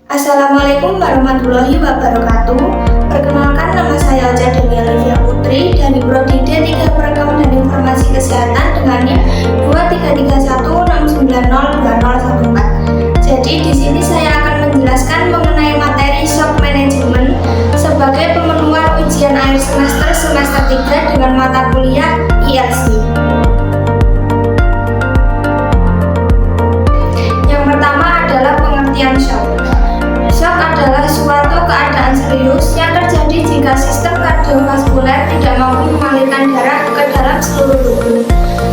Assalamualaikum warahmatullahi wabarakatuh. Perkenalkan, nama saya Ocha Dewi Olivia Putri dari Prodi D3 Perekam dan Informasi Kesehatan dengan NIM 23316902014. Jadi di sini saya akan menjelaskan mengenai materi shock management sebagai pemenuhan ujian akhir semester 3 dengan mata kuliah ILC. Yang pertama adalah pengertian shock. Shock adalah suatu keadaan serius yang terjadi jika sistem kardiovaskuler tidak mampu mengalirkan darah ke dalam seluruh tubuh.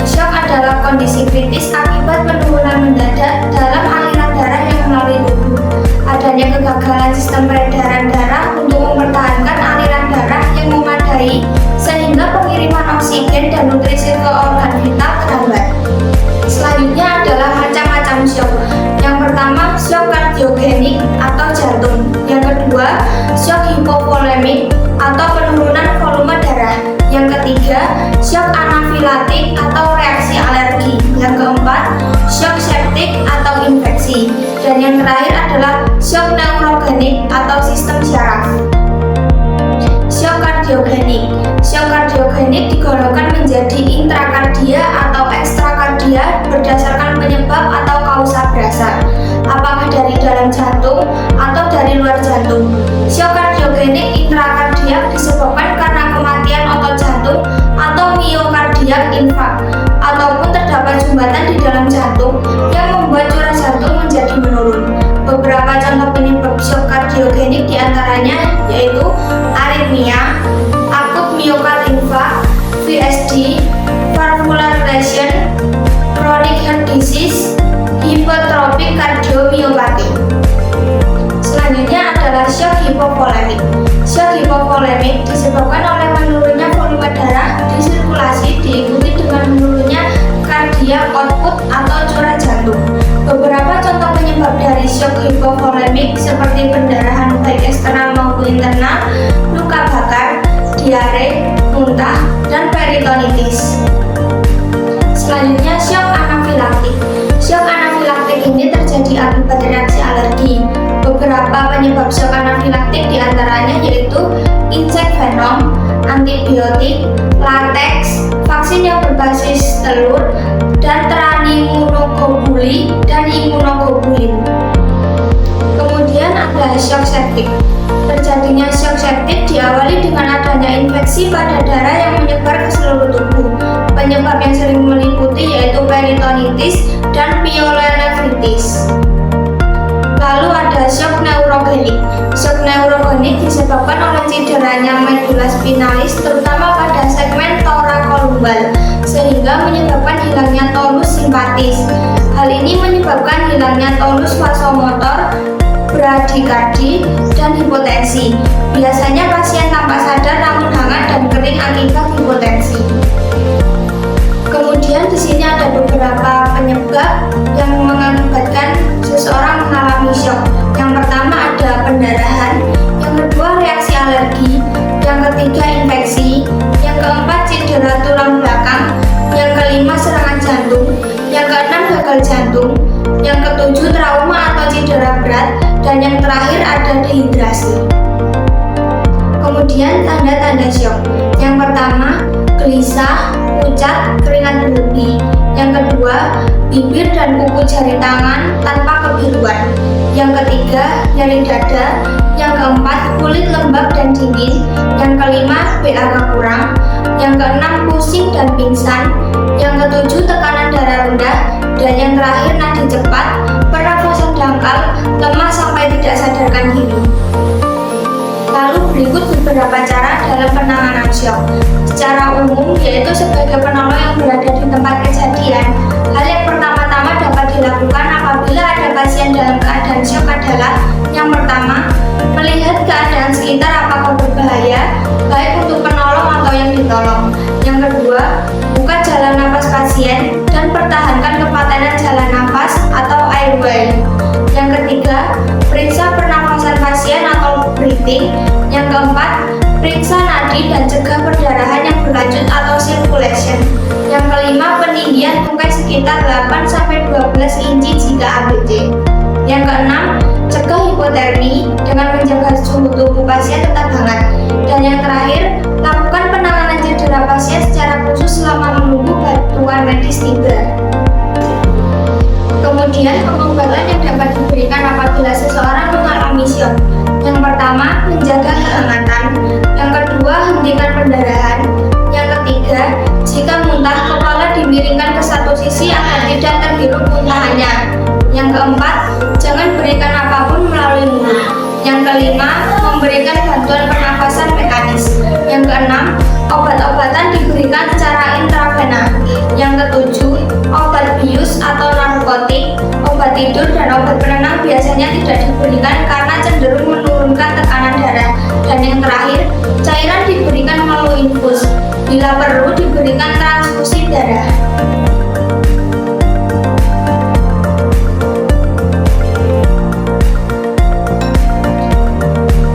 Shock adalah kondisi kritis akibat penurunan mendadak dalam aliran darah yang melalui tubuh. Adanya kegagalan sistem peredaran darah untuk mempertahankan aliran darah yang memadai sehingga pengiriman oksigen dan nutrisi ke organ vital terhambat. Selanjutnya adalah macam-macam shock. Yang pertama, shock kardiogenik atau jantung. Yang kedua, shock hipovolemik atau penurunan volume darah. Yang ketiga, shock anafilaktik atau reaksi alergi. Yang keempat, shock septik atau infeksi. Dan yang terakhir adalah shock neurogenik atau sistem syaraf. Shock kardiogenik. Shock kardiogenik digolongkan menjadi intrakardia atau ekstrakardia berdasarkan penyebab atau kausa berasal, apakah dari dalam jantung atau dari luar jantung. Shock kardiogenik intrakardiak disebabkan karena kematian otot jantung atau miokardiak infark, ataupun terdapat sumbatan di dalam jantung yang membuat curah jantung menjadi menurun. Beberapa contoh penyebab shock kardiogenik diantaranya yaitu aritmia, akut miokard infark, VSD, valvular lesion, chronic heart disease, hypertrophic cardiomyopathy. Selanjutnya adalah shock hipovolemik. Shock hipovolemik disebabkan oleh menurunnya volume darah di sirkulasi diikuti dengan menurunnya cardiac output atau curah jantung. Beberapa contoh penyebab dari shock hipovolemik seperti pendarahan baik eksternal maupun internal, luka bakar, diare, muntah, dan peritonitis. Selanjutnya, shock anafilaktik. Shock anafilaktik ini terjadi akibat reaksi alergi. Beberapa penyebab shock anafilaktik diantaranya yaitu insek venom, antibiotik, lateks, vaksin yang berbasis telur, dan tranimmunoglobulin dan immunoglobulin. Kemudian ada shock septik. Terjadinya shock septik diawali dengan adanya infeksi pada darah yang menyebar ke seluruh tubuh. Penyebab yang sering meliputi yaitu peritonitis dan pyelonefritis. Lalu ada shock neurogenik. Shock neurogenik disebabkan oleh cederanya medula spinalis terutama pada segmen thoracolumbar sehingga menyebabkan hilangnya tonus simpatis. Hal ini menyebabkan hilangnya tonus vasomotor, bradikardi, dan hipotensi. Biasanya pasien tampak sadar namun hangat dan kering akibat hipotensi. Kemudian di sini ada beberapa penyebab yang mengakibatkan seseorang mengalami shock. Yang pertama ada pendarahan, yang kedua reaksi alergi, yang ketiga infeksi, yang keempat cedera tulang belakang, yang kelima serangan jantung, yang keenam gagal jantung, yang ketujuh trauma atau cedera berat, dan yang terakhir ada dehidrasi. Kemudian tanda-tanda shock. Yang pertama, gelisah, pucat, keringat berlebih. Yang kedua, bibir dan kuku jari tangan tanpa kebiruan. Yang ketiga, nyeri dada. Yang keempat, kulit lembab dan dingin. Yang kelima, BAK kurang. Yang keenam, pusing dan pingsan. Yang ketujuh, tekanan darah rendah. Dan yang terakhir, nadi cepat, pernafasan dangkal, lemah sampai tidak sadarkan diri. Lalu berikut beberapa cara dalam penanganan shock. Secara umum yaitu sebagai penolong yang berada di tempat kejadian, hal yang pertama-tama dapat dilakukan apabila ada pasien dalam keadaan shock adalah yang pertama, melihat keadaan sekitar apakah berbahaya, baik untuk penolong atau yang ditolong. Yang kedua, buka jalan nafas pasien dan pertahankan kepatenan jalan nafas atau airway. Yang ketiga, periksa pernafasan pasien atau breathing. Yang keempat, periksa nadi dan cegah perdarahan yang berlanjut atau circulation. Yang kelima, peninggian tungkai sekitar 8-12 inci jika ABC. Yang keenam, cegah hipotermia Kemudian pengobatan yang dapat diberikan apabila seseorang mengalami shock. Yang pertama, menjaga kehangatan. Yang kedua, hentikan pendarahan. Yang ketiga, jika muntah, kepala dimiringkan ke satu sisi agar tidak terhirup muntahannya. Yang keempat, jangan berikan apapun melalui mulut. Yang kelima, memberikan bantuan pernafasan mekanis. Yang keenam, obat-obatan diberikan secara intravena. Yang ketujuh, obat bius atau narkotik, obat tidur dan obat penenang biasanya tidak diberikan karena cenderung menurunkan tekanan darah. Dan yang terakhir, cairan diberikan melalui infus. Bila perlu, diberikan transfusi darah.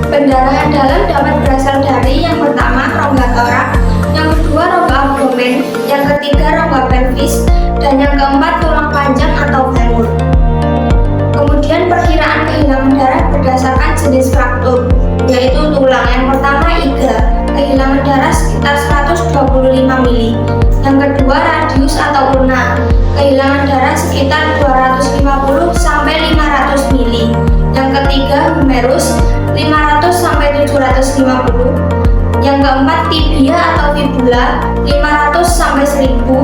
Pendarahan dalam dapat berasal dari yang pertama rongga torak, yang kedua rongga abdomen, yang ketiga rongga pelvis, dan yang keempat tulang panjang atau femur. Kemudian perkiraan kehilangan darah berdasarkan jenis fraktur, yaitu tulang. Yang pertama iga, kehilangan darah sekitar 125 mili. Yang kedua radius atau ulna, kehilangan darah sekitar 250 sampai 500 mili. Yang ketiga humerus, 500 sampai 750. Yang keempat tibia atau fibula, 500 sampai 1000.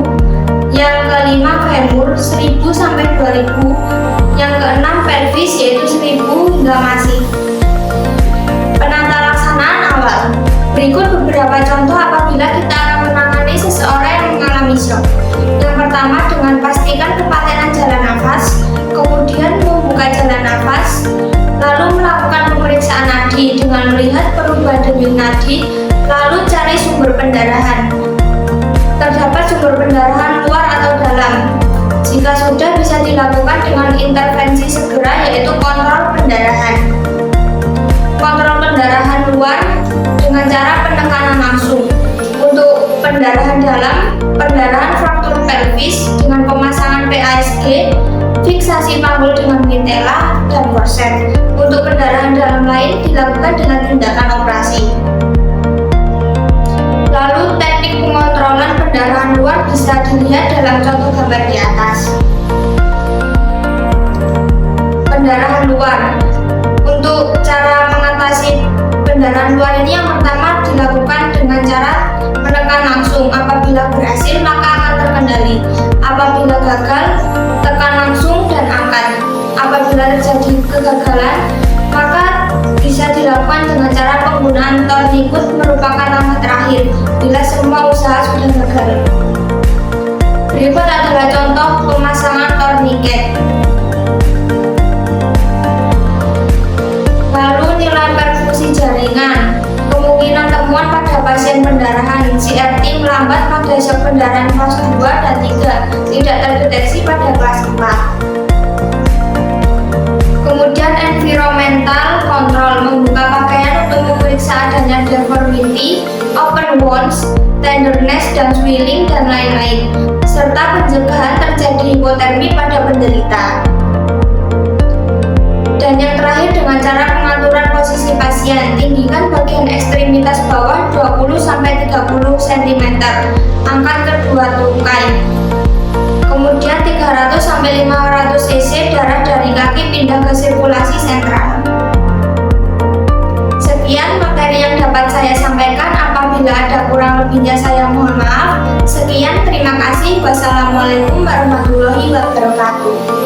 Yang kelima femur, 1000 sampai 2000. Yang keenam pelvis, yaitu 1000 hingga masih. Penata laksanaan awal. Berikut beberapa contoh apabila kita akan menangani seseorang yang mengalami shock. Yang pertama, dengan pastikan kepatenan jalan nafas, kemudian membuka jalan nafas, lalu melakukan pemeriksaan nadi dengan melihat perubahan denyut nadi, lalu cari sumber pendarahan. Terdapat sumber pendarahan luar atau dalam. Jika sudah, bisa dilakukan dengan intervensi segera, yaitu kontrol pendarahan. Kontrol pendarahan luar dengan cara penekanan langsung. Untuk pendarahan dalam, pendarahan fraktur pelvis dengan pemasangan PASG, fiksasi panggul dengan mitela, dan korset. Untuk pendarahan dalam lain dilakukan dengan tindakan operasi. Lalu teknik pengontrolan pendarahan luar bisa dilihat dalam contoh gambar di atas. Pendarahan luar. Untuk cara mengatasi pendarahan luar ini, yang pertama dilakukan dengan cara menekan langsung. Apabila berhasil, maka akan terkendali. Apabila gagal, tekan langsung dan angkat. Apabila terjadi kegagalan, maka bisa dilakukan dengan cara penggunaan tourniquet, merupakan langkah terakhir bila semua usaha sudah gagal. Berikut adalah contoh pemasangan tourniquet. Lalu nilai perfusi jaringan. Kemungkinan temuan pada pasien pendarahan CRT melambat pada shock pendarahan kelas 2 dan 3, tidak terdeteksi pada kelas 4. Kemudian environmental control, membuka pakaian untuk memeriksa adanya deformity, open wounds, tenderness dan swelling dan lain-lain, serta pencegahan terjadi hipotermi pada penderita. Dan yang terakhir, dengan cara pengaturan posisi pasien, tinggikan bagian ekstremitas bawah 20-30 cm, angkat kedua tungkai. Kemudian 300-500 cc darah dari kaki pindah ke sirkulasi sentral. Sekian materi yang dapat saya sampaikan. Apabila ada kurang lebihnya, saya mohon maaf. Sekian, terima kasih. Wassalamualaikum warahmatullahi wabarakatuh.